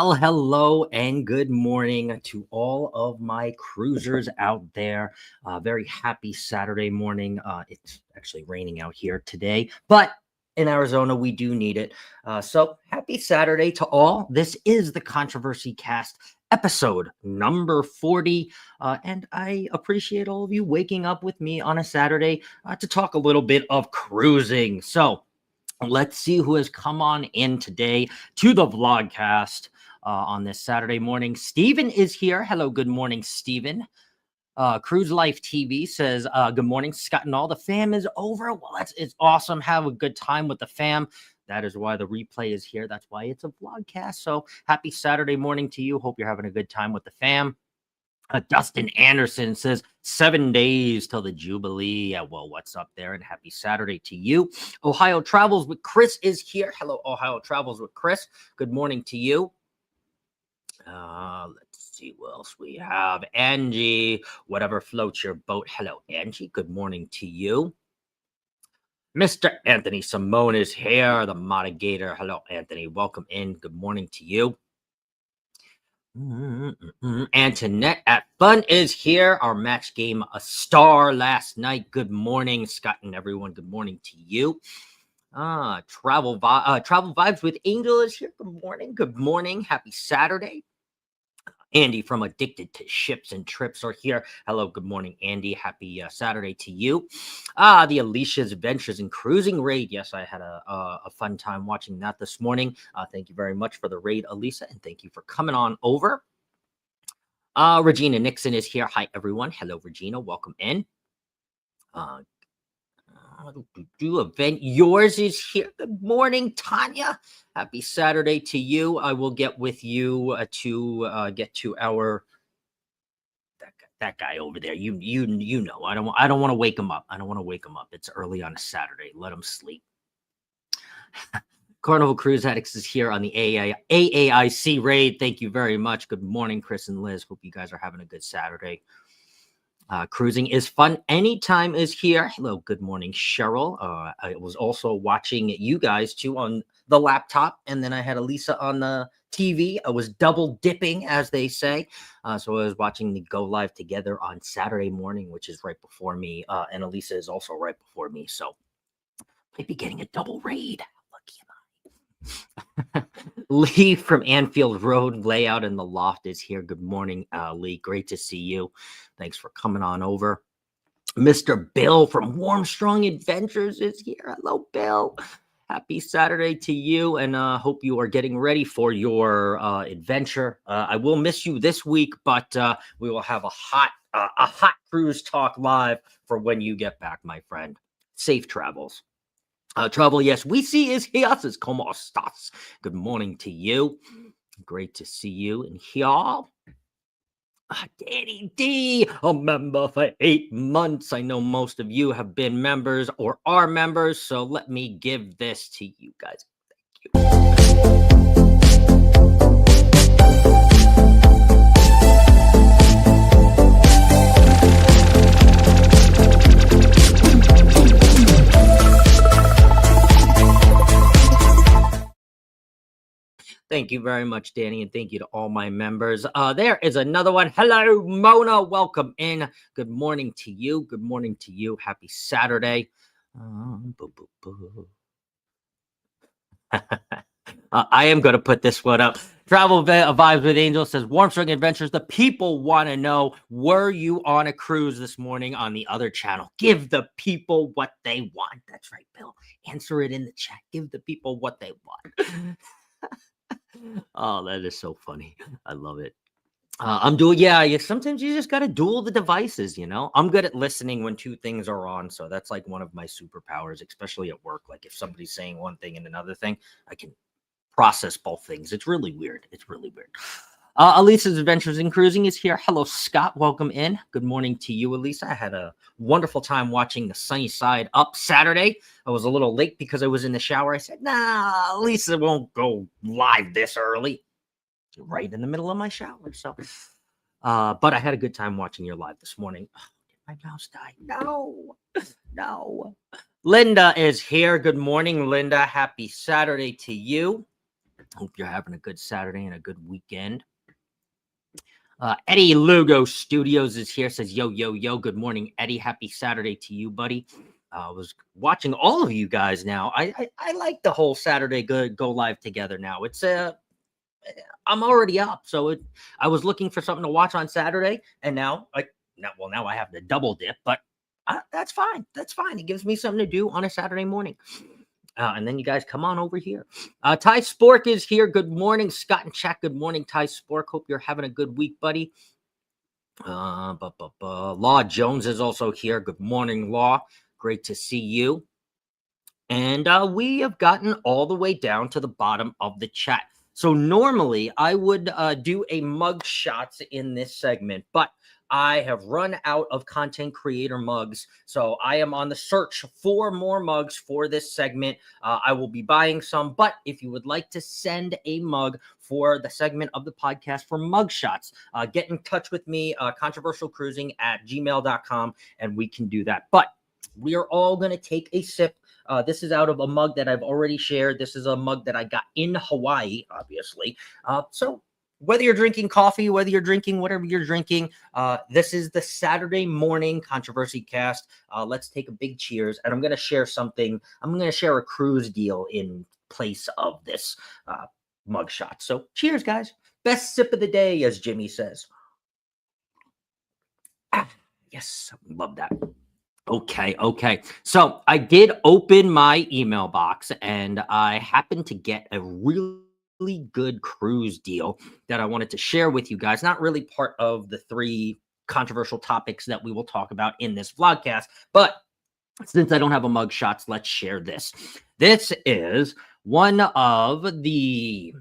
Well, hello and good morning to all of my cruisers out there. Very happy Saturday morning. It's actually raining out here today, but in Arizona, we do need it. So happy Saturday to all. This is the Controversy Cast episode number 40. And I appreciate all of you waking up with me on a Saturday to talk a little bit of cruising. So, let's see who has come on in today to the vlogcast on this Saturday morning. Steven is here. Hello, good morning, Steven. Cruise Life TV says, good morning, Scott and all. The fam is over. Well, it's awesome. Have a good time with the fam. That is why the replay is here. That's why it's a vlogcast. So happy Saturday morning to you. Hope you're having a good time with the fam. Dustin Anderson says 7 days till the Jubilee. Yeah, well, what's up there? And happy Saturday to you. Ohio Travels with Chris is here. Hello, Ohio Travels with Chris. Good morning to you. Let's see what else we have. Angie, whatever floats your boat. Hello, Angie. Good morning to you. Mr. Anthony Simone is here, the Modigator. Hello, Anthony. Welcome in. Good morning to you. Antoinette at Fun is here. Our match game a star last night. Good morning, Scott and everyone. Good morning to you. Travel Vibes with Angel is here. Good morning. Good morning. Happy Saturday. Andy from Addicted to Ships and Trips are here. Hello, good morning, Andy. Happy Saturday to you. The Alicia's Adventures in Cruising raid. Yes, I had a fun time watching that this morning. Thank you very much for the raid, Alisa, and thank you for coming on over. Regina Nixon is here. Hi, everyone. Hello, Regina. Welcome in. Event yours is here. Good morning, Tanya. Happy Saturday to you. I will get with you to get to our that guy over there. You know. I don't want to wake him up. I don't want to wake him up. It's early on a Saturday. Let him sleep. Carnival Cruise Addicts is here on the AAIC raid. Thank you very much. Good morning, Chris and Liz. Hope you guys are having a good Saturday. Cruising is fun. Anytime is here. Hello, good morning, Cheryl. I was also watching you guys too on the laptop, and then I had Elisa on the TV. I was double dipping, as they say. So I was watching the Go Live together on Saturday morning, which is right before me, and Elisa is also right before me. So might be getting a double raid. Lucky am I. Lee from Anfield Road Layout in the Loft is here. Good morning, Lee. Great to see you. Thanks for coming on over. Mr. Bill from Warmstrong Adventures is here. Hello, Bill. Happy Saturday to you, and hope you are getting ready for your adventure. I will miss you this week, but we will have a hot cruise talk live for when you get back, my friend. Safe travels. Travel, yes, we see is here. Says, ¿Cómo estás? Good morning to you. Great to see you and here. Danny D, a member for 8 months. I know most of you have been members or are members, so let me give this to you guys. Thank you. Thank you very much, Danny, and thank you to all my members. There is another one. Hello, Mona. Welcome in. Good morning to you. Good morning to you. Happy Saturday. I am going to put this one up. Travel Vibes with Angel says, Warmstrong Adventures, the people want to know, were you on a cruise this morning on the other channel? Give the people what they want. That's right, Bill. Answer it in the chat. Give the people what they want. Oh, that is so funny. I love it. I'm doing, sometimes you just got to duel the devices, you know? I'm good at listening when 2 things are on, so that's like one of my superpowers, especially at work. Like if somebody's saying one thing and another thing, I can process both things. It's really weird. It's really weird. Elisa's Adventures in Cruising is here. Hello, Scott. Welcome in. Good morning to you, Elisa. I had a wonderful time watching the Sunny Side Up Saturday. I was a little late because I was in the shower. I said, nah, Lisa won't go live this early. Right in the middle of my shower. So, but I had a good time watching your live this morning. Oh, did my mouse die? No. Linda is here. Good morning, Linda. Happy Saturday to you. Hope you're having a good Saturday and a good weekend. Eddie Lugo Studios is here. Says, yo, yo, yo. Good morning, Eddie. Happy Saturday to you, buddy. I was watching all of you guys now. I like the whole Saturday go live together now. It's I'm already up, so I was looking for something to watch on Saturday, and now now I have the double dip, but that's fine. That's fine. It gives me something to do on a Saturday morning. And then you guys come on over here. Ty Spork is here. Good morning, Scott and Chat. Good morning, Ty Spork. Hope you're having a good week, buddy. Law Jones is also here. Good morning, Law. Great to see you. And we have gotten all the way down to the bottom of the chat. So normally I would do a mug shots in this segment, but I have run out of content creator mugs. So I am on the search for more mugs for this segment. I will be buying some, but if you would like to send a mug for the segment of the podcast for mug shots, get in touch with me, controversialcruising@gmail.com, and we can do that. But we are all going to take a sip. This is out of a mug that I've already shared. This is a mug that I got in Hawaii, obviously. So whether you're drinking coffee, whether you're drinking whatever you're drinking, this is the Saturday morning controversy cast. Let's take a big cheers. And I'm going to share something. I'm going to share a cruise deal in place of this mug shot. So cheers, guys. Best sip of the day, as Jimmy says. Yes, love that. Okay. So I did open my email box and I happened to get a really good cruise deal that I wanted to share with you guys. Not really part of the 3 controversial topics that we will talk about in this vlogcast, but since I don't have a mug shots, let's share this. This is one of the,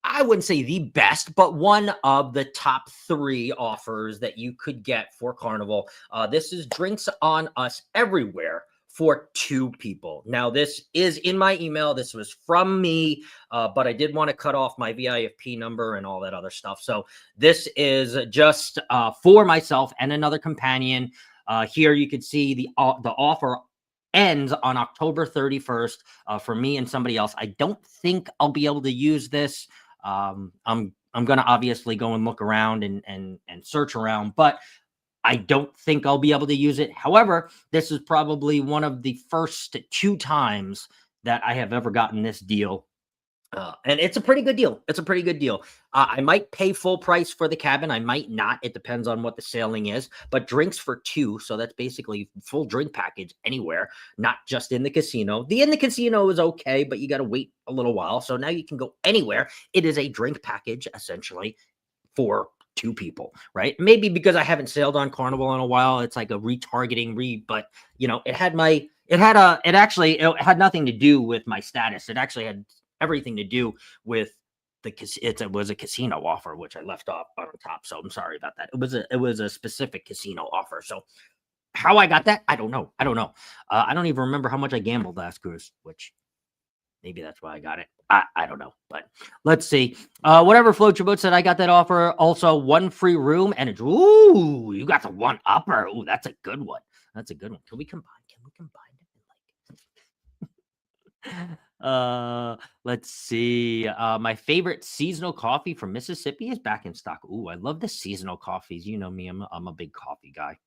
I wouldn't say the best, but one of the top 3 offers that you could get for Carnival. This is Drinks on Us Everywhere for 2 people. Now, this is in my email. This was from me, but I did want to cut off my VIFP number and all that other stuff. So this is just for myself and another companion. Here you can see the offer ends on October 31st for me and somebody else. I don't think I'll be able to use this. I'm going to obviously go and look around and search around, but I don't think I'll be able to use it. However, this is probably one of the first 2 times that I have ever gotten this deal. And it's a pretty good deal. I might pay full price for the cabin. I might not. It depends on what the sailing is. But drinks for 2. So that's basically full drink package anywhere, not just in the casino. The in the casino is okay, but you got to wait a little while. So now you can go anywhere. It is a drink package, essentially, for 2 people, right? Maybe because I haven't sailed on Carnival in a while. It's like a retargeting but it had nothing to do with my status. It actually had everything to do with it was a casino offer, which I left off on top. So I'm sorry about that. It was a specific casino offer. So how I got that, I don't know. I don't even remember how much I gambled last cruise, which maybe that's why I got it. I don't know, but let's see. Whatever floats your boat said, I got that offer. Also, 1 free room, and it's you got the 1 upper. Ooh, that's a good one. Can we combine? Let's see. My favorite seasonal coffee from Mississippi is back in stock. Ooh, I love the seasonal coffees. You know me, I'm a big coffee guy.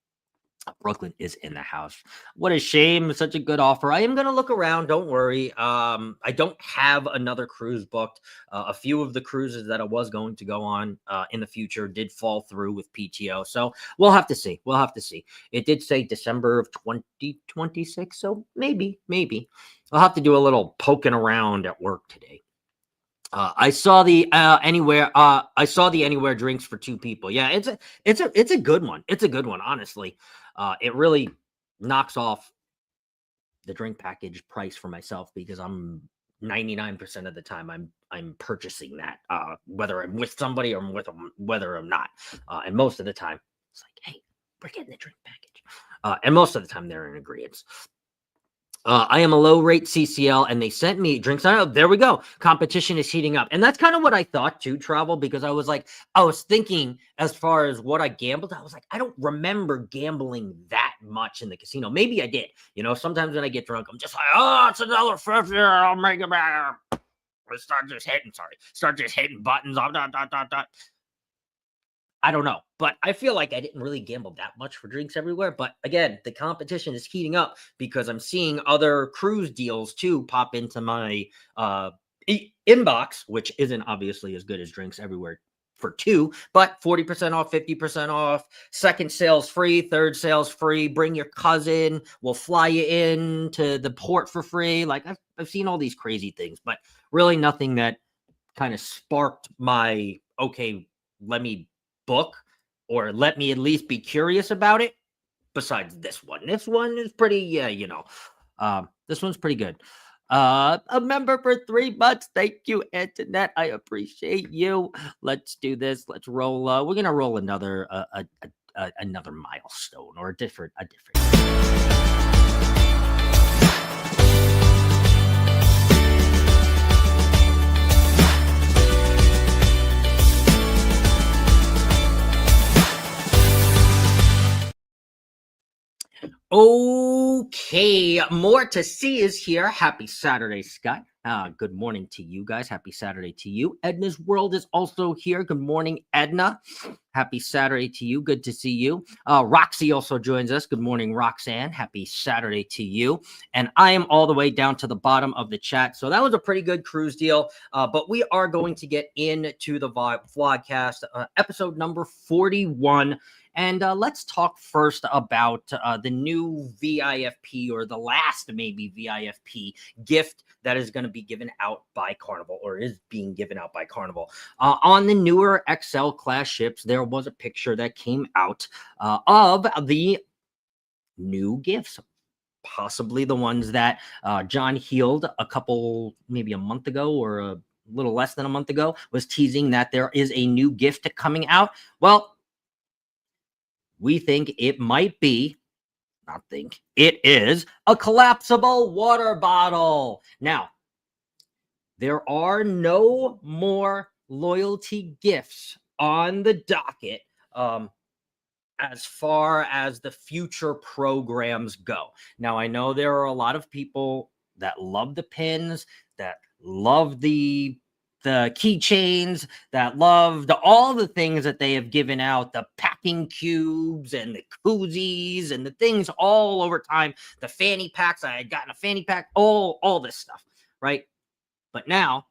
Brooklyn is in the house. What a shame. Such a good offer. I am going to look around. Don't worry. I don't have another cruise booked. A few of the cruises that I was going to go on in the future did fall through with PTO. So we'll have to see. It did say December of 2026. So maybe I'll have to do a little poking around at work today. I saw the anywhere. I saw the anywhere drinks for 2 people. Yeah, it's a good one. It's a good one, honestly. It really knocks off the drink package price for myself because I'm 99% of the time I'm purchasing that, whether I'm with somebody or whether I'm not. And most of the time it's like, hey, we're getting the drink package. And most of the time they're in agreement. I am a low rate CCL and they sent me drinks. There we go. Competition is heating up. And that's kind of what I thought too, Travel, because I was thinking as far as what I gambled. I was like, I don't remember gambling that much in the casino. Maybe I did. Sometimes when I get drunk, I'm just like, oh, it's $1.50. I'll make it back. Start just hitting buttons. I don't know, but I feel like I didn't really gamble that much for drinks everywhere. But again, the competition is heating up because I'm seeing other cruise deals too pop into my inbox, which isn't obviously as good as drinks everywhere for two, but 40% off, 50% off, second sales free, third sales free, bring your cousin, we'll fly you in to the port for free. Like I've seen all these crazy things, but really nothing that kind of sparked my, okay, let me book or let me at least be curious about it. Besides this one is pretty, this one's pretty good. A member for 3 months. Thank you, Antoinette. I appreciate you. Let's do this. Let's roll. We're gonna roll another another milestone or a different. Okay, more to see is here. Happy Saturday, Scott. Good morning to you guys. Happy Saturday to you. Edna's World is also here. Good morning, Edna. Happy Saturday to you. Good to see you. Roxy also joins us. Good morning, Roxanne. Happy Saturday to you. And I am all the way down to the bottom of the chat. So that was a pretty good cruise deal. But we are going to get into the vlogcast, episode number 41. And let's talk first about the new VIFP, or the last maybe VIFP gift that is going to be given out by Carnival, or is being given out by Carnival. On the newer XL class ships, there was a picture that came out of the new gifts, possibly the ones that John Heald maybe a month ago, or a little less than a month ago, was teasing that there is a new gift coming out. Well, we think it might be, it is a collapsible water bottle. Now, there are no more loyalty gifts on the docket as far as the future programs go. Now, I know there are a lot of people that love the pins, that love the keychains, that loved all the things that they have given out, the packing cubes and the koozies and the things all over time, the fanny packs. I had gotten a fanny pack, all this stuff, right? But now,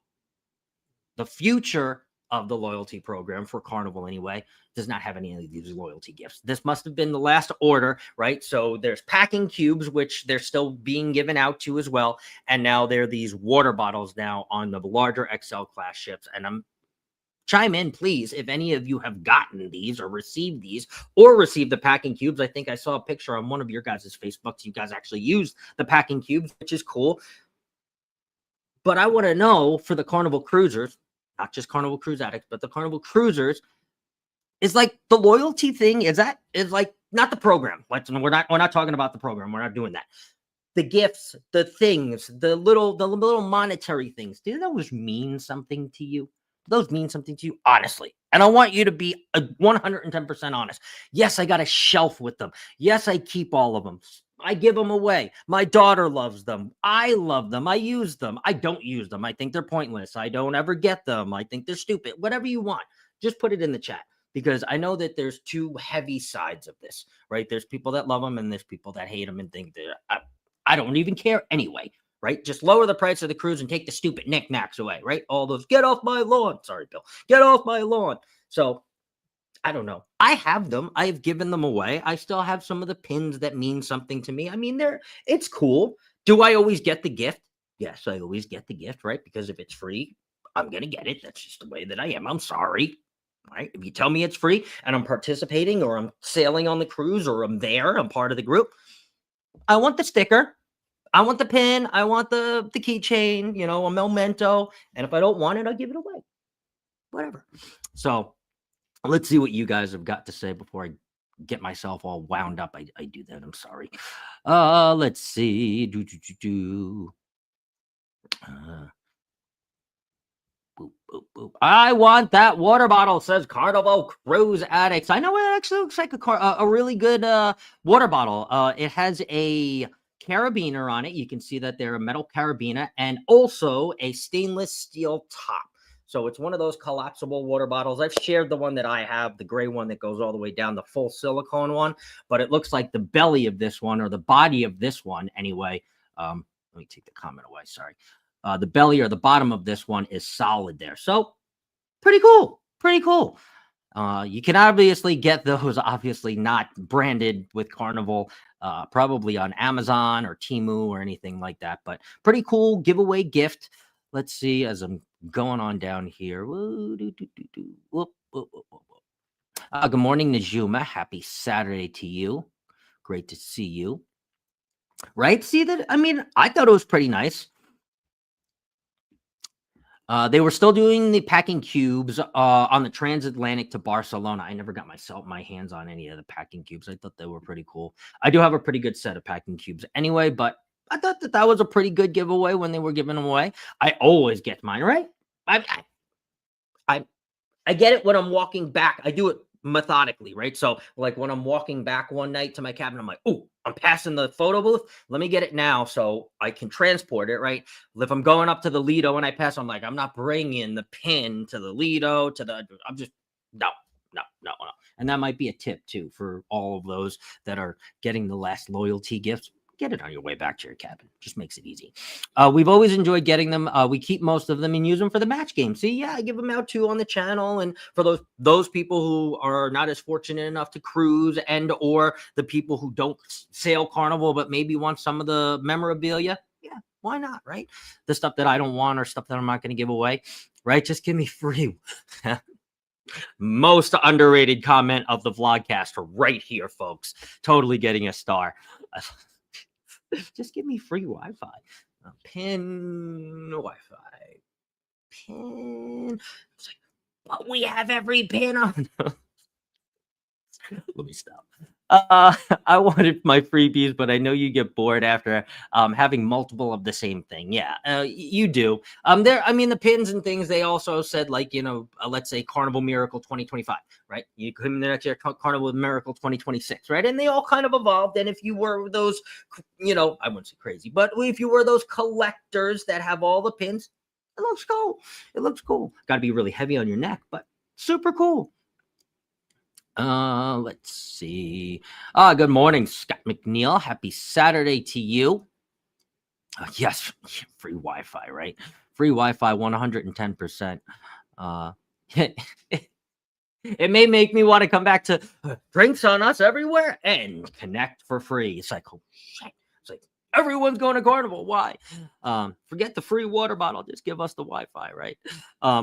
the future of the loyalty program for Carnival anyway does not have any of these loyalty gifts. This must have been the last order, right? So there's packing cubes, which they're still being given out to as well. And now there are these water bottles now on the larger XL class ships. And chime in, please, if any of you have gotten these or received these or received the packing cubes. I think I saw a picture on one of your guys' Facebooks. You guys actually used the packing cubes, which is cool. But I want to know, for the Carnival cruisers, not just Carnival Cruise Addicts, but the Carnival cruisers, is like the loyalty thing, is like not the program. We're not talking about the program. We're not doing that. The gifts, the things, the little monetary things, do those mean something to you? Those mean something to you, honestly. And I want you to be 110% honest. Yes, I got a shelf with them. Yes, I keep all of them. I give them away. My daughter loves them. I love them. I use them. I don't use them. I think they're pointless. I don't ever get them. I think they're stupid. Whatever you want, just put it in the chat, because I know that there's two heavy sides of this, right? There's people that love them and there's people that hate them and think that I don't even care anyway, right? Just lower the price of the cruise and take the stupid knickknacks away, right? All those, get off my lawn. Sorry, Bill. Get off my lawn. So I don't know. I have them. I have given them away. I still have some of the pins that mean something to me. I mean, it's cool. Do I always get the gift? Yes, I always get the gift, right? Because if it's free, I'm going to get it. That's just the way that I am. I'm sorry, right? If you tell me it's free and I'm participating, or I'm sailing on the cruise, or I'm there, I'm part of the group, I want the sticker. I want the pin. I want the keychain, a memento. And if I don't want it, I'll give it away. Whatever. So let's see what you guys have got to say before I get myself all wound up. I do that. I'm sorry. Let's see. Boop, boop, boop. I want that water bottle, says Carnival Cruise Addicts. I know it actually looks like a really good water bottle. It has a carabiner on it. You can see that they're a metal carabiner and also a stainless steel top. So it's one of those collapsible water bottles. I've shared the one that I have, the gray one that goes all the way down, the full silicone one, but it looks like the belly of this one, or the body of this one anyway. Let me take the comment away. Sorry. The belly or the bottom of this one is solid there. So pretty cool. Pretty cool. You can obviously get those, obviously not branded with Carnival, probably on Amazon or Temu or anything like that, but pretty cool giveaway gift. Let's see, as I'm going on down here. Good morning, Najuma. Happy Saturday to you. Great to see you. Right? See that? I mean, I thought it was pretty nice. They were still doing the packing cubes on the transatlantic to Barcelona. I never got my hands on any of the packing cubes. I thought they were pretty cool. I do have a pretty good set of packing cubes anyway, but I thought that was a pretty good giveaway when they were giving them away. I always get mine, right? I get it when I'm walking back. I do it methodically, right? So like when I'm walking back one night to my cabin, I'm like, oh, I'm passing the photo booth. Let me get it now so I can transport it, right? If I'm going up to the Lido and I pass, I'm like, I'm not bringing the pin to the Lido, I'm just, no. And that might be a tip too for all of those that are getting the last loyalty gifts. Get it on your way back to your cabin. Just makes it easy. We've always enjoyed getting them. We keep most of them and use them for the match game. See, yeah, I give them out too on the channel. And for those people who are not as fortunate enough to cruise, and or the people who don't sail Carnival but maybe want some of the memorabilia, yeah, why not, right? The stuff that I don't want or stuff that I'm not going to give away, right? Just give me free. Most underrated comment of the vlogcast right here, folks. Totally getting a star. Just give me free Wi-Fi. Pin Wi-Fi. Pin. It's like, but we have every pin on. Let me stop. I wanted my freebies, but I know you get bored after having multiple of the same thing. Yeah, you do. The pins and things, they also said, like, let's say Carnival Miracle 2025, right? You come in the next year, Carnival Miracle 2026, right? And they all kind of evolved. And if you were those, I wouldn't say crazy, but if you were those collectors that have all the pins, it looks cool. It looks cool. Got to be really heavy on your neck, but super cool. Let's see. Good morning, Scott McNeil. Happy Saturday to you. Yes, free Wi-Fi, right? Free Wi-Fi, 110%. It may make me want to come back to drinks on us everywhere and connect for free. It's like, oh shit. It's like, everyone's going to Carnival. Why? Forget the free water bottle. Just give us the Wi-Fi, right?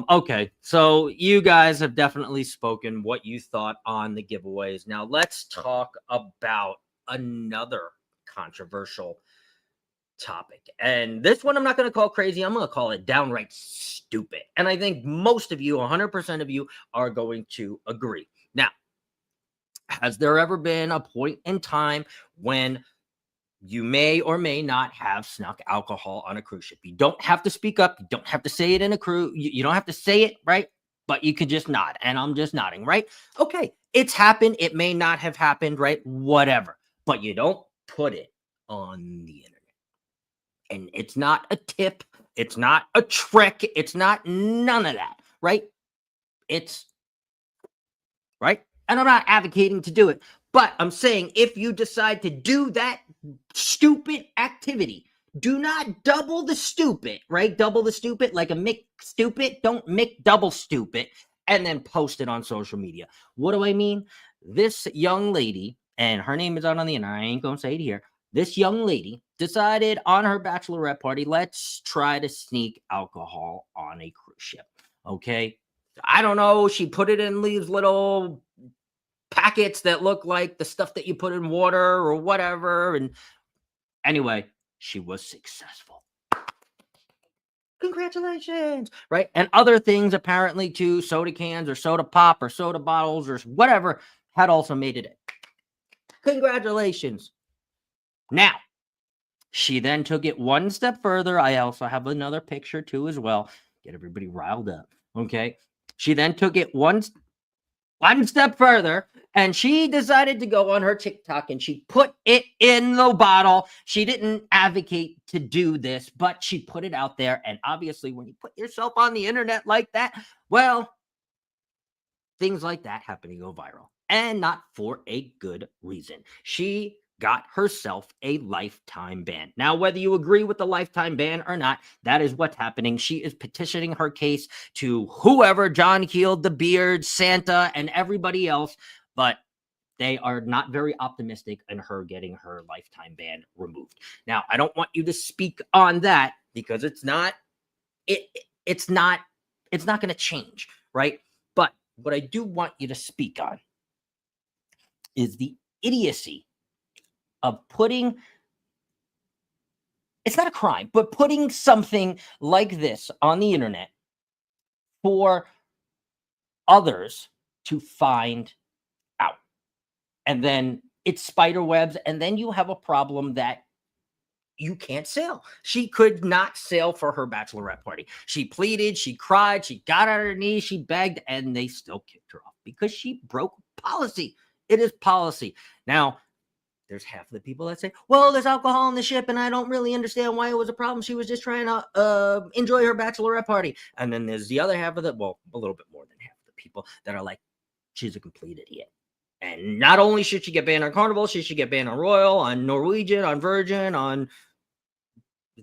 Okay, so you guys have definitely spoken what you thought on the giveaways. Now let's talk about another controversial topic. And this one I'm not going to call crazy. I'm going to call it downright stupid. And I think most of you, 100% of you, are going to agree. Now, has there ever been a point in time when you may or may not have snuck alcohol on a cruise ship? You don't have to speak up. You don't have to say it in a cruise. You don't have to say it, right? But you could just nod. And I'm just nodding, right? Okay, it's happened. It may not have happened, right? Whatever. But you don't put it on the internet. And it's not a tip. It's not a trick. It's not none of that, right? It's right. And I'm not advocating to do it. But I'm saying, if you decide to do that stupid activity, do not double the stupid, right? Double the stupid, like a Mick stupid. Don't Mick double stupid and then post it on social media. What do I mean? This young lady, and her name is out on the internet, I ain't going to say it here. This young lady decided on her bachelorette party, let's try to sneak alcohol on a cruise ship. Okay. I don't know. She put it in these little packets that look like the stuff that you put in water or whatever. And anyway, she was successful. Congratulations, right? And other things apparently too, soda cans or soda pop or soda bottles or whatever, had also made it in. Congratulations. Now, she then took it one step further. I also have another picture too as well. Get everybody riled up, okay? She then took it one step further And she decided to go on her TikTok and she put it in the bottle. She didn't advocate to do this, but she put it out there. And obviously, when you put yourself on the internet like that, well, things like that happen to go viral, and not for a good reason. She got herself a lifetime ban. Now, whether you agree with the lifetime ban or not, that is what's happening. She is petitioning her case to whoever, John Keel, the Beard, Santa, and everybody else, but they are not very optimistic in her getting her lifetime ban removed. Now, I don't want you to speak on that because it's not going to change, right? But what I do want you to speak on is the idiocy of putting, it's not a crime, but putting something like this on the internet for others to find out. And then it's spider webs, and then you have a problem that you can't sail. She could not sail for her bachelorette party. She pleaded, she cried, she got on her knees, she begged, and they still kicked her off because she broke policy. It is policy. Now, there's half of the people that say, well, there's alcohol on the ship, and I don't really understand why it was a problem. She was just trying to enjoy her bachelorette party. And then there's the other half of well, a little bit more than half of the people that are like, she's a complete idiot. And not only should she get banned on Carnival, she should get banned on Royal, on Norwegian, on Virgin, on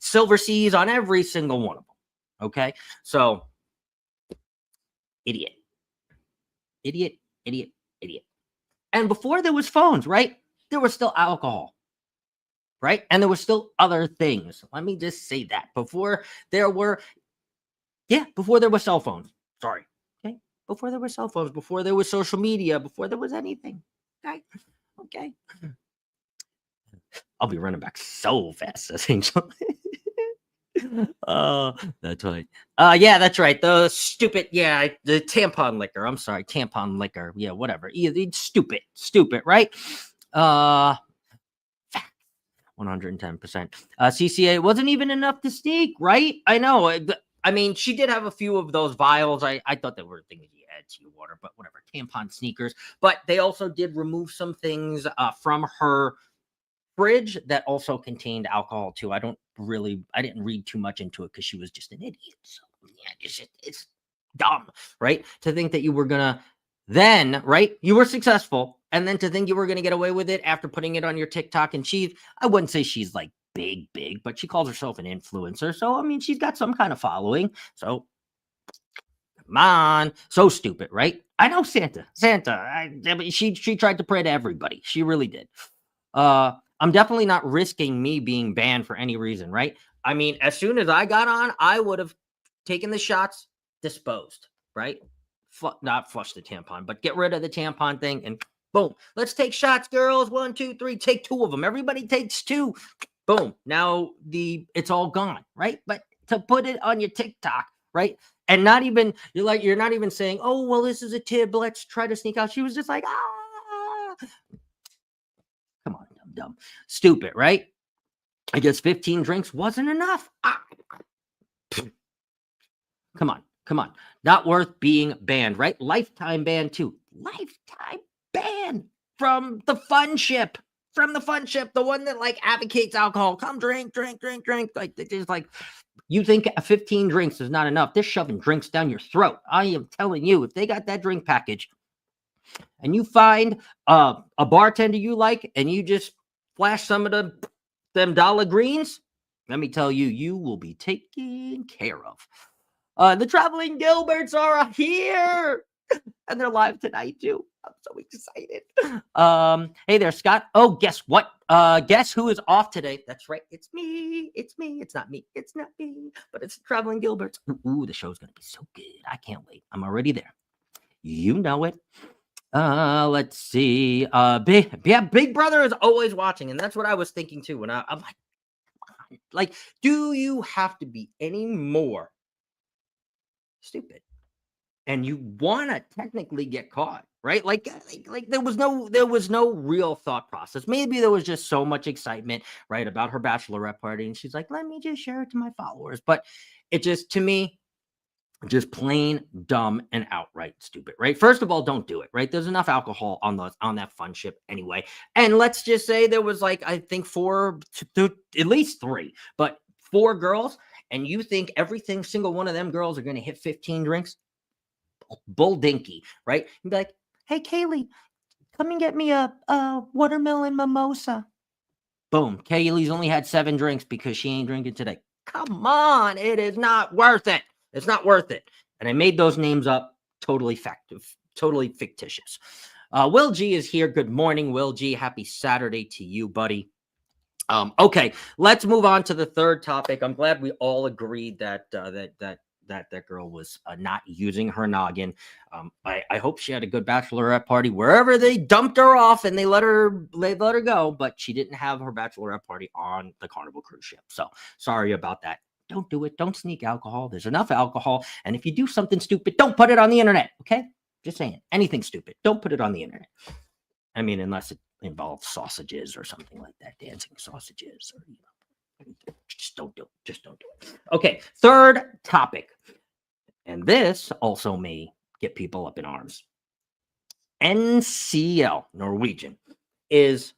Silver Seas, on every single one of them. Okay? So, idiot. Idiot, idiot, idiot. And before there was phones, right? There was still alcohol, right? And there were still other things. Let me just say that. Before there were cell phones. Sorry. Okay? Before there were cell phones, before there was social media, before there was anything. Okay. I'll be running back so fast, says Angel. That's right. Yeah, that's right. The tampon liquor. I'm sorry, tampon liquor. Yeah, whatever. It's stupid, right? 110%. CCA wasn't even enough to sneak, right? I know. I mean, she did have a few of those vials. I thought they were things you add to your water, but whatever. Tampon sneakers. But they also did remove some things from her fridge that also contained alcohol too. I didn't read too much into it because she was just an idiot. So yeah, it's dumb, right? To think that you were gonna then, right? You were successful, and then to think you were gonna get away with it after putting it on your TikTok. And I wouldn't say she's like big, but she calls herself an influencer. So I mean, she's got some kind of following. So come on, so stupid, right? I know Santa. She tried to prey to everybody. She really did. I'm definitely not risking me being banned for any reason, right? I mean, as soon as I got on, I would have taken the shots, disposed, right? Not flush the tampon, but get rid of the tampon thing and boom. Let's take shots, girls. 1, 2, 3. Take 2 of them. Everybody takes 2. Boom. Now it's all gone, right? But to put it on your TikTok, right? And not even, you're not even saying, oh, well, this is a tib. Let's try to sneak out. She was just like, come on, dumb. Stupid, right? I guess 15 drinks wasn't enough. Come on. Not worth being banned, right? Lifetime ban too. Lifetime ban from the fun ship. The one that like advocates alcohol. Come drink. Like it's just like, you think 15 drinks is not enough. They're shoving drinks down your throat. I am telling you, if they got that drink package and you find a bartender you like and you just flash some of them dollar greens, let me tell you, you will be taken care of. The Traveling Gilberts are here, and they're live tonight too. I'm so excited. Hey there, Scott. Oh, guess what? Guess who is off today? That's right. It's me. It's not me. It's not me. But it's the Traveling Gilberts. Ooh, the show's gonna be so good. I can't wait. I'm already there. You know it. Let's see. Big Brother is always watching, and that's what I was thinking too. When I'm like, do you have to be any more stupid? And you want to technically get caught, right? Like there was no real thought process. Maybe there was just so much excitement, right, about her bachelorette party, and she's like, let me just share it to my followers. But it just, to me, Just plain dumb and outright stupid, right? First of all, don't do it, right? There's enough alcohol on that fun ship anyway. And let's just say there was like, I think at least three, but four girls, and you think everything single one of them girls are going to hit 15 drinks? Bull dinky, right? You'd be like, hey Kaylee, come and get me a watermelon mimosa. Boom. Kaylee's only had 7 drinks because she ain't drinking today. Come on. It is not worth it. It's not worth it. And I made those names up totally fictitious. Will G is here. Good morning, Will G. Happy Saturday to you, buddy. Okay, let's move on to the third topic. I'm glad we all agreed that that girl was not using her noggin. I hope she had a good bachelorette party wherever they dumped her off and they let her go, but she didn't have her bachelorette party on the Carnival cruise ship. So sorry about that. Don't do it. Don't sneak alcohol. There's enough alcohol. And if you do something stupid, don't put it on the internet. Okay? Just saying. Anything stupid. Don't put it on the internet. I mean, unless it involves sausages or something like that, dancing sausages, or just don't do it. Just don't do it. Okay, third topic. And this also may get people up in arms. NCL, Norwegian, is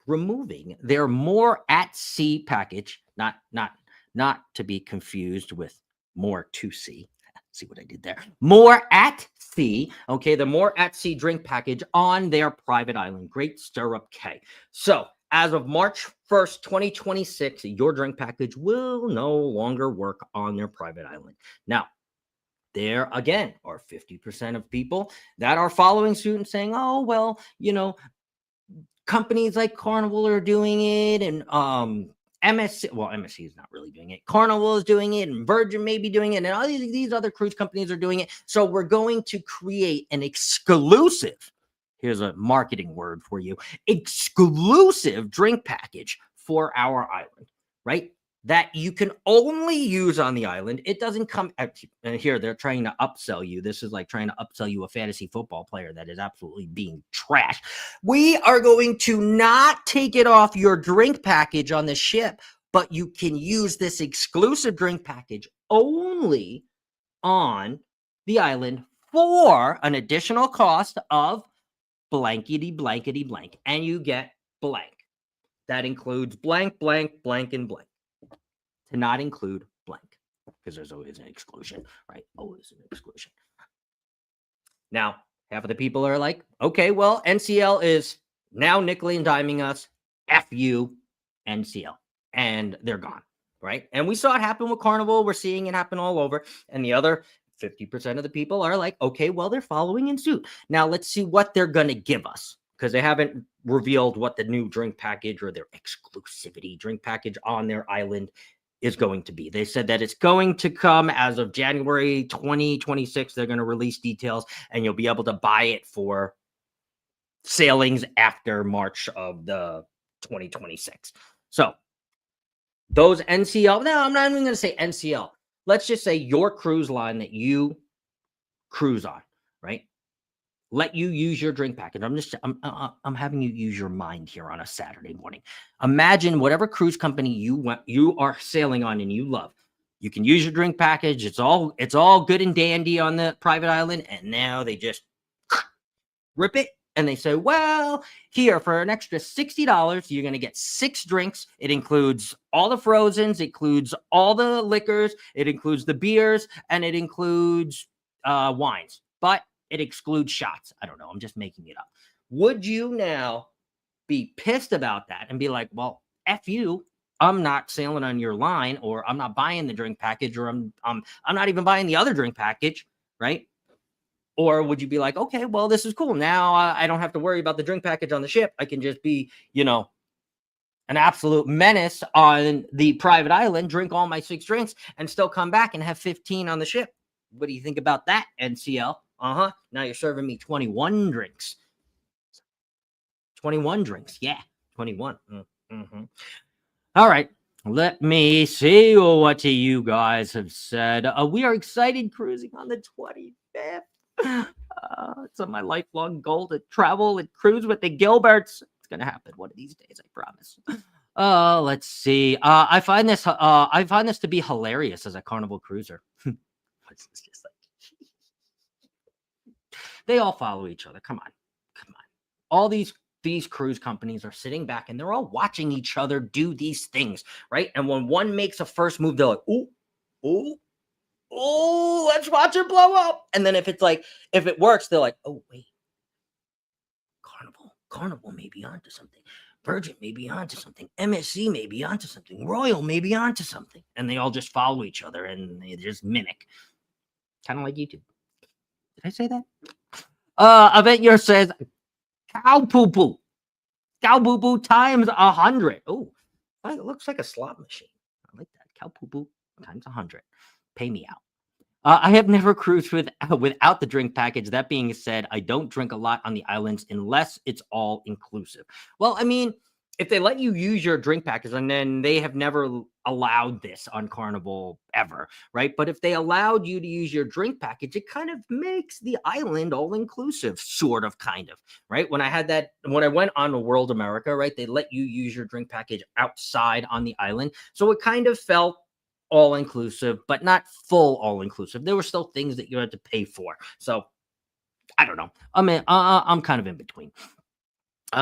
removing their more at sea package, not to be confused with more to sea. See what I did there? More at sea. Okay, the more at sea drink package on their private island, Great Stirrup Cay. So as of March 1st, 2026, your drink package will no longer work on their private island. Now, there again are 50% of people that are following suit and saying, oh, well, companies like Carnival are doing it, and MSC is not really doing it. Carnival is doing it, and Virgin may be doing it, and all these other cruise companies are doing it. So we're going to create an exclusive, here's a marketing word for you, exclusive drink package for our island, right? That you can only use on the island. It doesn't come out. And here they're trying to upsell you. This is like trying to upsell you a fantasy football player that is absolutely being trashed. We are going to not take it off your drink package on the ship, but you can use this exclusive drink package only on the island for an additional cost of blankety blankety blank. And you get blank. That includes blank, blank, blank, and blank. To not include blank, because there's always an exclusion, right? Always an exclusion. Now, half of the people are like, okay, well, NCL is now nickel and diming us. F you, NCL. And they're gone, right? And we saw it happen with Carnival. We're seeing it happen all over. And the other 50% of the people are like, okay, well, they're following in suit. Now, let's see what they're going to give us, because they haven't revealed what the new drink package or their exclusivity drink package on their island is going to be. They said that it's going to come as of January 2026. They're going to release details, and you'll be able to buy it for sailings after March of the 2026. So those NCL, no, I'm not even going to say NCL. Let's just say your cruise line that you cruise on, right? Let you use your drink package. I'm having you use your mind here on a Saturday morning. Imagine whatever cruise company you are sailing on and you love. You can use your drink package. It's all good and dandy on the private island, and now they just rip it and they say, well, here for an extra $60, you're going to get 6 drinks. It includes all the frozens, it includes all the liquors, it includes the beers, and it includes wines. But it excludes shots. I don't know. I'm just making it up. Would you now be pissed about that and be like, well, F you, I'm not sailing on your line, or I'm not buying the drink package, or I'm not even buying the other drink package, right? Or would you be like, okay, well, this is cool. Now I don't have to worry about the drink package on the ship. I can just be, an absolute menace on the private island, drink all my 6 drinks, and still come back and have 15 on the ship. What do you think about that, NCL? Now you're serving me 21 drinks. 21 drinks. Yeah, 21. Mm-hmm. All right. Let me see what you guys have said. We are excited cruising on the 25th. It's on my lifelong goal to travel and cruise with the Gilberts. It's going to happen one of these days, I promise. Let's see. I find this to be hilarious as a Carnival cruiser. It's just like, They all follow each other. Come on. Come on. All these cruise companies are sitting back and they're all watching each other do these things, right? And when one makes a first move, they're like, "Oh, oh, oh, let's watch it blow up." And then if it works, they're like, "Oh, wait, Carnival may be onto something. Virgin may be onto something. MSC may be onto something. Royal may be onto something." And they all just follow each other and they just mimic. Kind of like YouTube. Did I say that? Event Year says cow poo poo. Cow poo poo times 100. Oh, it looks like a slot machine. I like that. Cow poo poo times 100. Pay me out. I have never cruised without the drink package. That being said, I don't drink a lot on the islands unless it's all inclusive. Well, I mean, if they let you use your drink package, and then they have never allowed this on Carnival ever, right? But if they allowed you to use your drink package, it kind of makes the island all inclusive, sort of, kind of, right? When I went on to World America, right, they let you use your drink package outside on the island. So it kind of felt all inclusive, but not full all inclusive. There were still things that you had to pay for. So I don't know. I'm kind of in between.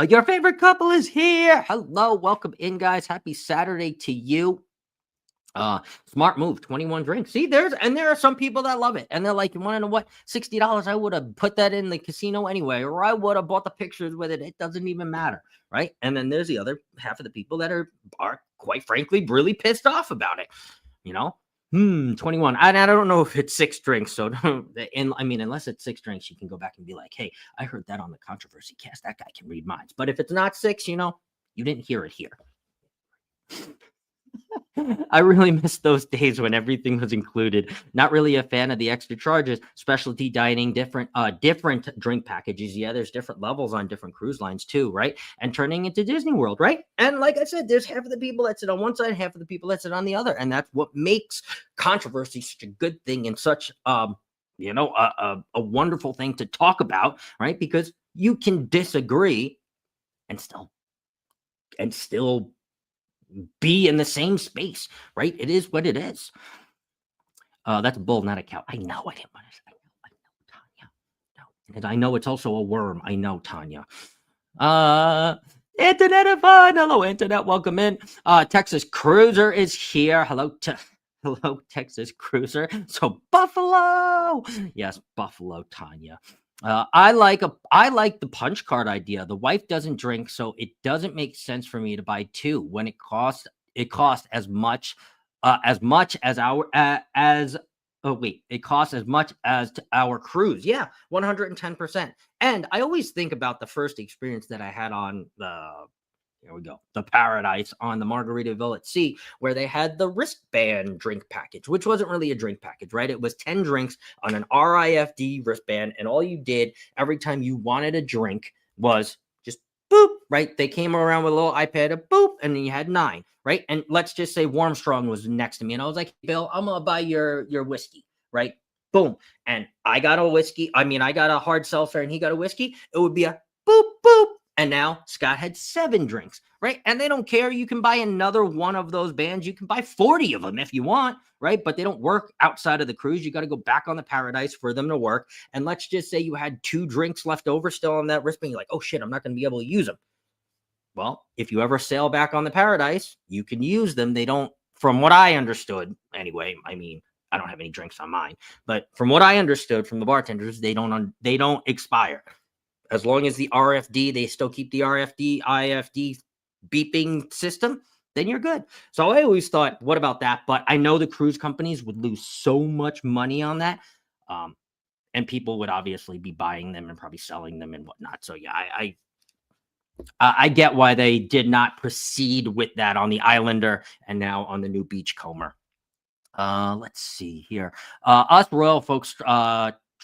Your favorite couple is here. Hello, welcome in, guys. Happy Saturday to you. Smart move, 21 drinks. See, there are some people that love it, and they're like, "You want to know what? $60. I would have put that in the casino anyway, or I would have bought the pictures with it. It doesn't even matter, right?" And then there's the other half of the people that are quite frankly really pissed off about it. 21. I don't know if it's 6 drinks. So, unless it's 6 drinks, you can go back and be like, "Hey, I heard that on the controversy cast. That guy can read minds." But if it's not 6, you didn't hear it here. I really miss those days when everything was included. Not really a fan of the extra charges, specialty dining, different drink packages. Yeah, there's different levels on different cruise lines too, right? And turning into Disney World, right? And like I said, there's half of the people that sit on one side, half of the people that sit on the other, and that's what makes controversy such a good thing and such a wonderful thing to talk about, right? Because you can disagree and still be in the same space, right? It is what it is. That's a bull, not a cow. I know. I didn't want to say. I know, Tanya. No, and I know it's also a worm. I know, Tanya. Internet of fun. Hello, internet. Welcome in. Texas Cruiser is here. Hello, Texas Cruiser. So Buffalo. Yes, Buffalo, Tanya. I like the punch card idea. The wife doesn't drink, so it doesn't make sense for me to buy 2 when it costs as much as our it costs as much as to our cruise. Yeah, 110%. And I always think about the first experience that I had on the Paradise on the Margaritaville at Sea, where they had the wristband drink package, which wasn't really a drink package, right? It was 10 drinks on an RIFD wristband, and all you did every time you wanted a drink was just boop, right? They came around with a little iPad, a boop, and then you had 9, right? And let's just say Warmstrong was next to me, and I was like, "Bill, I'm gonna buy your whiskey," right? Boom. And I got a hard seltzer, and he got a whiskey. It would be a boop, boop. And now Scott had 7 drinks, right? And they don't care. You can buy another one of those bands. You can buy 40 of them if you want, right? But they don't work outside of the cruise. You got to go back on the Paradise for them to work. And let's just say you had 2 drinks left over still on that wristband. You're like, "Oh shit, I'm not going to be able to use them." Well, if you ever sail back on the Paradise, you can use them. They don't, from what I understood anyway, I don't have any drinks on mine, but from what I understood from the bartenders, they don't expire. As long as the RFD, they still keep the RFD, IFD beeping system, then you're good. So I always thought, what about that? But I know the cruise companies would lose so much money on that. And people would obviously be buying them and probably selling them and whatnot. So yeah, I get why they did not proceed with that on the Islander and now on the new Beachcomber. Let's see here. Us Royal folks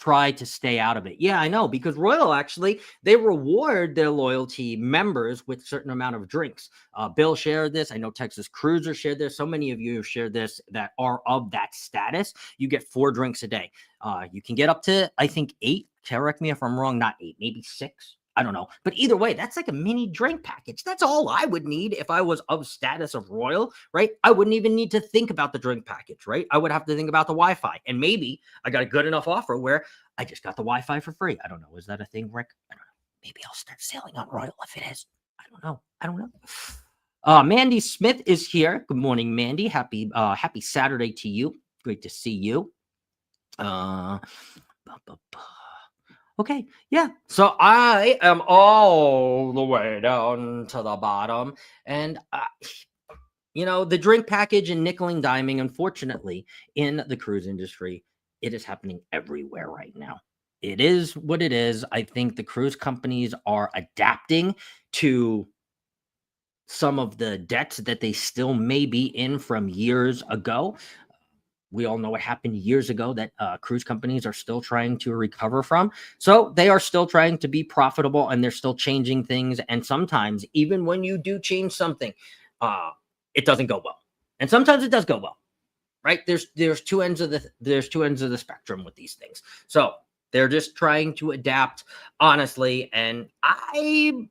try to stay out of it. Yeah, I know, because Royal actually, they reward their loyalty members with a certain amount of drinks. Bill shared this. I know Texas Cruiser shared this. So many of you have shared this that are of that status. You get 4 drinks a day. You can get up to, I think, 8. Correct me if I'm wrong, not 8, maybe 6. I don't know. But either way, that's like a mini drink package. That's all I would need if I was of status of royal, right? I wouldn't even need to think about the drink package, right? I would have to think about the Wi-Fi. And maybe I got a good enough offer where I just got the Wi-Fi for free. I don't know. Is that a thing, Rick? I don't know. Maybe I'll start sailing on royal if it is. I don't know. I don't know. Mandy Smith is here. Good morning, Mandy. Happy Saturday to you. Great to see you. Okay, yeah. So I am all the way down to the bottom, and the drink package and nickel and diming, unfortunately, in the cruise industry, it is happening everywhere right now. It is what it is. I think the cruise companies are adapting to some of the debts that they still may be in from years ago. We all know what happened years ago that cruise companies are still trying to recover from. So they are still trying to be profitable, and they're still changing things. And sometimes, even when you do change something, it doesn't go well. And sometimes it does go well, right? There's two ends of the spectrum with these things. So they're just trying to adapt, honestly. And I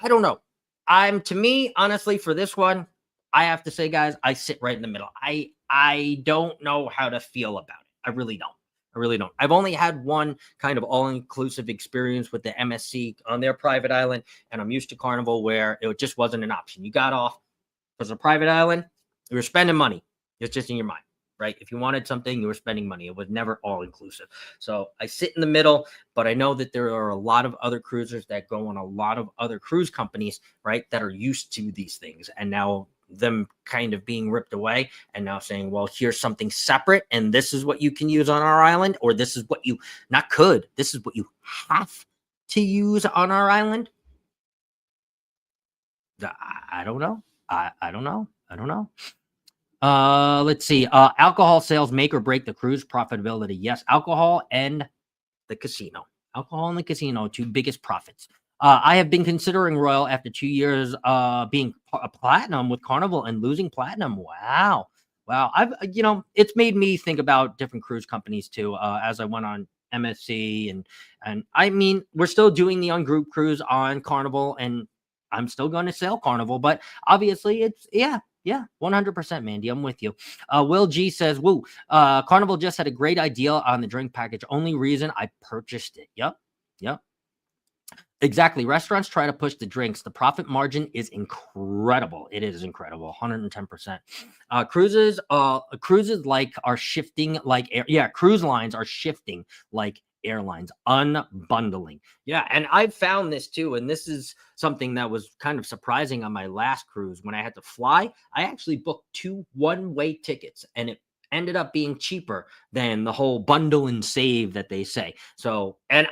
don't know. To me, honestly, for this one, I have to say, guys, I sit right in the middle. I don't know how to feel about it. I really don't. I really don't. I've only had one kind of all-inclusive experience with the MSC on their private island, and I'm used to Carnival where it just wasn't an option. You got off because a private island, you were spending money. It's just in your mind, right? If you wanted something, you were spending money. It was never all-inclusive. So I sit in the middle, but I know that there are a lot of other cruisers that go on a lot of other cruise companies, right, that are used to these things, and now them kind of being ripped away and now saying, well, here's something separate, and this is what you can use on our island, or this is what you this is what you have to use on our island. I don't know. I don't know. I don't know. Let's see. Alcohol sales make or break the cruise profitability. Yes, alcohol and the casino. Alcohol and the casino, two biggest profits. I have been considering Royal after 2 years being a platinum with Carnival and losing platinum. Wow. Wow. It's made me think about different cruise companies too, as I went on MSC and I mean, we're still doing the ungroup cruise on Carnival, and I'm still going to sail Carnival, but obviously it's, yeah, 100%, Mandy. I'm with you. Will G says, woo, Carnival just had a great idea on the drink package. Only reason I purchased it. Yep. Exactly. Restaurants try to push the drinks. The profit margin is incredible. It is incredible. 110%. Cruises like are shifting like cruise lines are shifting like airlines, unbundling. Yeah, and I've found this too, and this is something that was kind of surprising on my last cruise. When I had to fly, I actually booked 2 one-way tickets, and it ended up being cheaper than the whole bundle and save that they say. So, and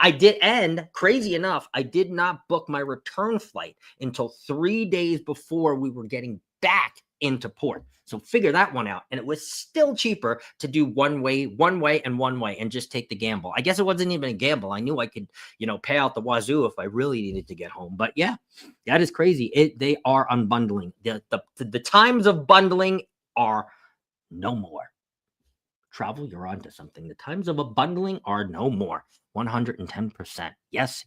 crazy enough, I did not book my return flight until 3 days before we were getting back into port. So figure that one out. And it was still cheaper to do one way, and just take the gamble. I guess it wasn't even a gamble. I knew I could, pay out the wazoo if I really needed to get home. But yeah, that is crazy. They are unbundling. The times of bundling are no more. Travel, you're onto something. The times of a bundling are no more. 110%. Yes.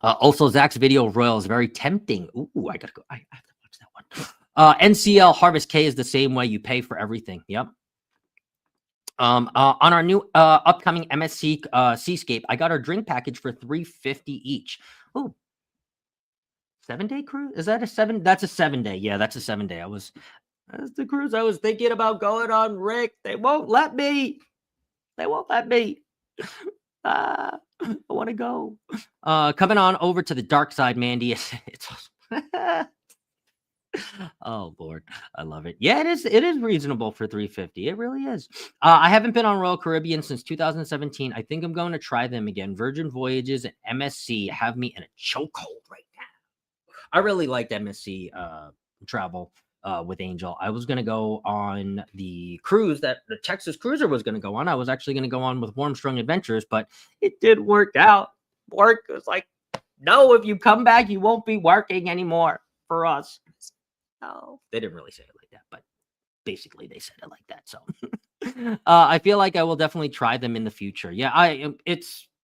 Also, Zach's video of Royal is very tempting. Ooh, I gotta go. I have to watch that one. NCL Harvest K is the same way. You pay for everything. Yep. On our new upcoming MSC Seascape, I got our drink package for $350 each. Ooh. 7-day cruise? Is that a 7? That's a 7-day. Yeah, that's a 7-day. That's the cruise I was thinking about going on, Rick. They won't let me. I want to go. Coming on over to the dark side, Mandy. It's awesome. Oh Lord, I love it. Yeah, it is reasonable for $350. It really is. I haven't been on Royal Caribbean since 2017. I think I'm going to try them again. Virgin Voyages and MSC have me in a chokehold right now. I really liked MSC travel with Angel. I was going to go on the cruise that the Texas Cruiser was going to go on. I was actually going to go on with Warmstrong Adventures, but it didn't work out. Work was like, no, if you come back, you won't be working anymore for us. No, they didn't really say it like that, but basically they said it like that. So I feel like I will definitely try them in the future. Yeah,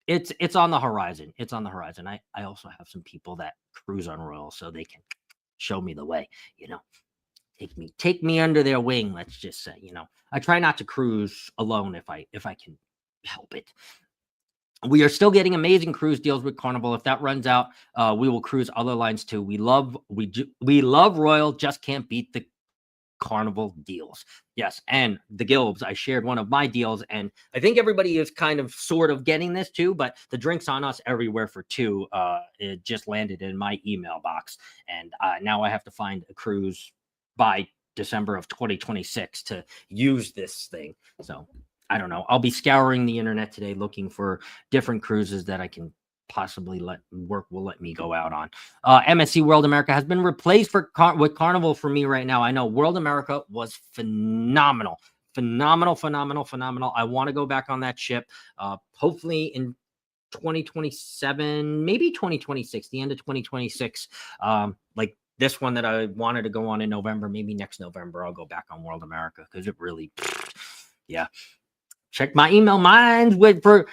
It's on the horizon. It's on the horizon. I also have some people that cruise on Royal, so they can show me the way. You know, take me under their wing. Let's just say, I try not to cruise alone if I can help it. We are still getting amazing cruise deals with Carnival. If that runs out, we will cruise other lines too. We love Royal, just can't beat the Carnival deals. Yes, and the Gilbs, I shared one of my deals, and I think everybody is kind of sort of getting this too, but the drinks on us everywhere for two, it just landed in my email box, and now I have to find a cruise by December of 2026 to use this thing. So I don't know. I'll be scouring the internet today looking for different cruises that I can possibly will let me go out on. MSC World America has been replaced with Carnival for me right now. I know World America was phenomenal. Phenomenal. I want to go back on that ship. Hopefully in 2027, maybe 2026, the end of 2026. Like this one that I wanted to go on in November, maybe next November, I'll go back on World America because it really, yeah. Check my email. Mine's with for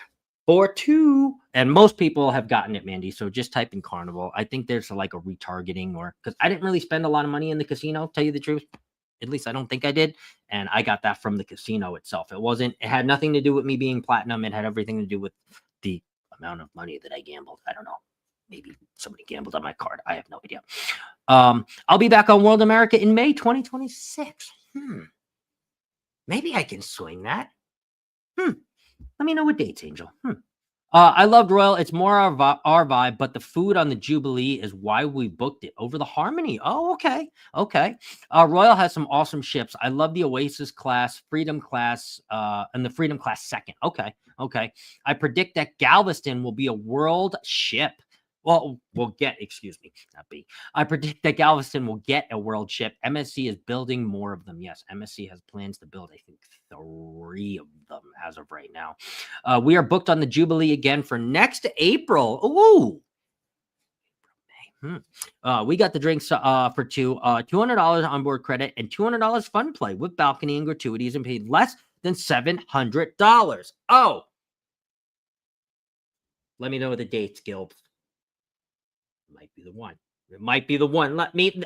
two, and most people have gotten it, Mandy. So just type in Carnival. I think there's like a retargeting, or because I didn't really spend a lot of money in the casino, tell you the truth. At least I don't think I did. And I got that from the casino itself. It had nothing to do with me being platinum. It had everything to do with the amount of money that I gambled. I don't know. Maybe somebody gambled on my card. I have no idea. I'll be back on World America in May 2026. Maybe I can swing that. Let me know what dates, Angel. I loved Royal. It's more our vibe, but the food on the Jubilee is why we booked it over the Harmony. Oh, okay. Royal has some awesome ships. I love the Oasis class, Freedom class, and the Freedom class second. Okay. I predict that Galveston will be a world ship. Well, I predict that Galveston will get a world ship. MSC is building more of them. Yes, MSC has plans to build, I think, 3 of them as of right now. We are booked on the Jubilee again for next April. Ooh. We got the drinks for two, $200 onboard credit and $200 fun play with balcony and gratuities, and paid less than $700. Oh, let me know the dates, Gil. Might be the one. It might be the one. Let me.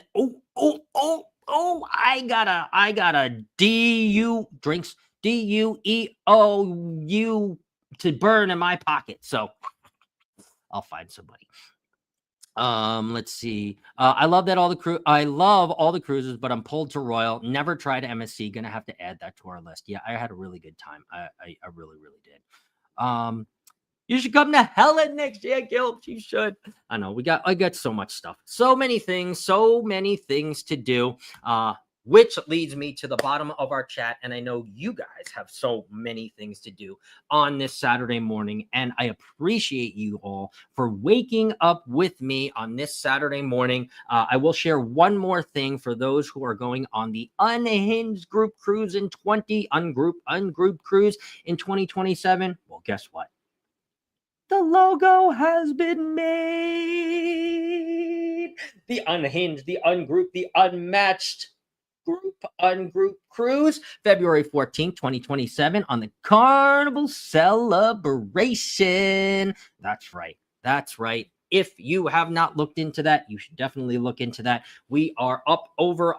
I got a DU drinks DUEOU to burn in my pocket. So I'll find somebody. Let's see. I love all the cruises, but I'm pulled to Royal. Never tried MSC. Gonna have to add that to our list. Yeah, I had a really good time. I really did. You should come to Helen next year, Gil. You should. I know I got so much stuff, so many things to do. Which leads me to the bottom of our chat. And I know you guys have so many things to do on this Saturday morning. And I appreciate you all for waking up with me on this Saturday morning. I will share one more thing for those who are going on the Unhinged group cruise in ungroup cruise in 2027. Well, guess what? The logo has been made. The Unhinged, the Ungroup, the Unmatched Ungroup Cruise, February 14th, 2027 on the Carnival Celebration. That's right. If you have not looked into that, you should definitely look into that. We are up over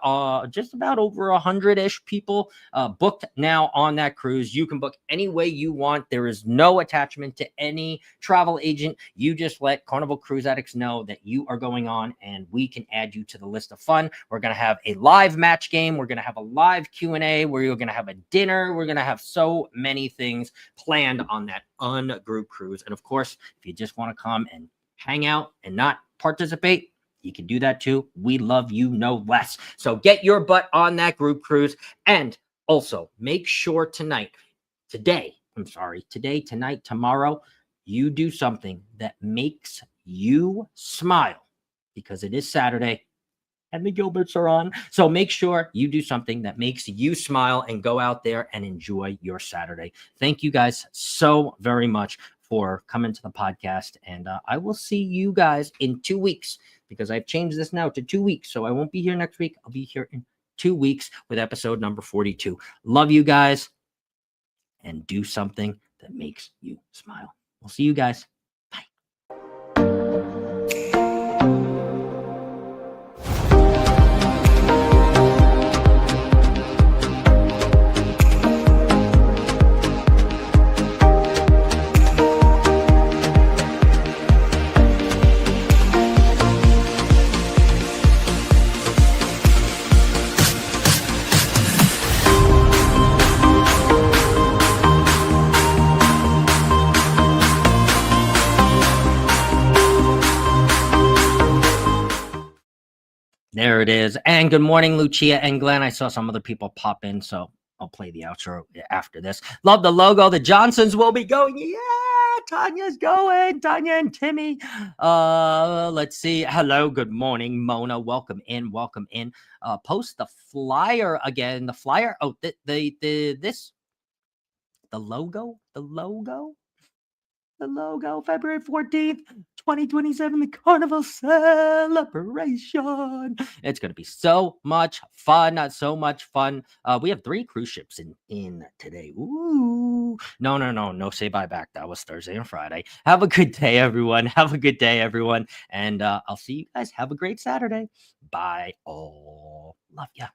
just about over 100-ish people booked now on that cruise. You can book any way you want. There is no attachment to any travel agent. You just let Carnival Cruise Addicts know that you are going on, and we can add you to the list of fun. We're going to have a live match game. We're going to have a live Q&A. We're going to have a dinner. We're going to have so many things planned on that ungroup cruise. And of course, if you just want to come and hang out and not participate, you can do that too. We love you no less. So get your butt on that group cruise. And also make sure tonight, tomorrow, you do something that makes you smile, because it is Saturday and the Gilberts are on. So make sure you do something that makes you smile and go out there and enjoy your Saturday. Thank you guys so very much for coming to the podcast. And I will see you guys in 2 weeks, because I've changed this now to 2 weeks. So I won't be here next week. I'll be here in 2 weeks with episode number 42. Love you guys, and do something that makes you smile. We'll see you guys. There it is. And good morning, Lucia and Glenn. I saw some other people pop in, so I'll play the outro after this. Love the logo. The Johnsons will be going. Yeah, Tanya's going. Tanya and Timmy. Let's see. Hello, good morning, Mona. Welcome in. Welcome in. Post the flyer again. The flyer. Oh, the logo, February 14th, 2027, the Carnival celebration. It's going to be so much fun. Not so much fun. We have 3 cruise ships in today. Ooh. No, say bye back. That was Thursday and Friday. Have a good day, everyone. Have a good day, everyone. And I'll see you guys. Have a great Saturday. Bye all. Love ya.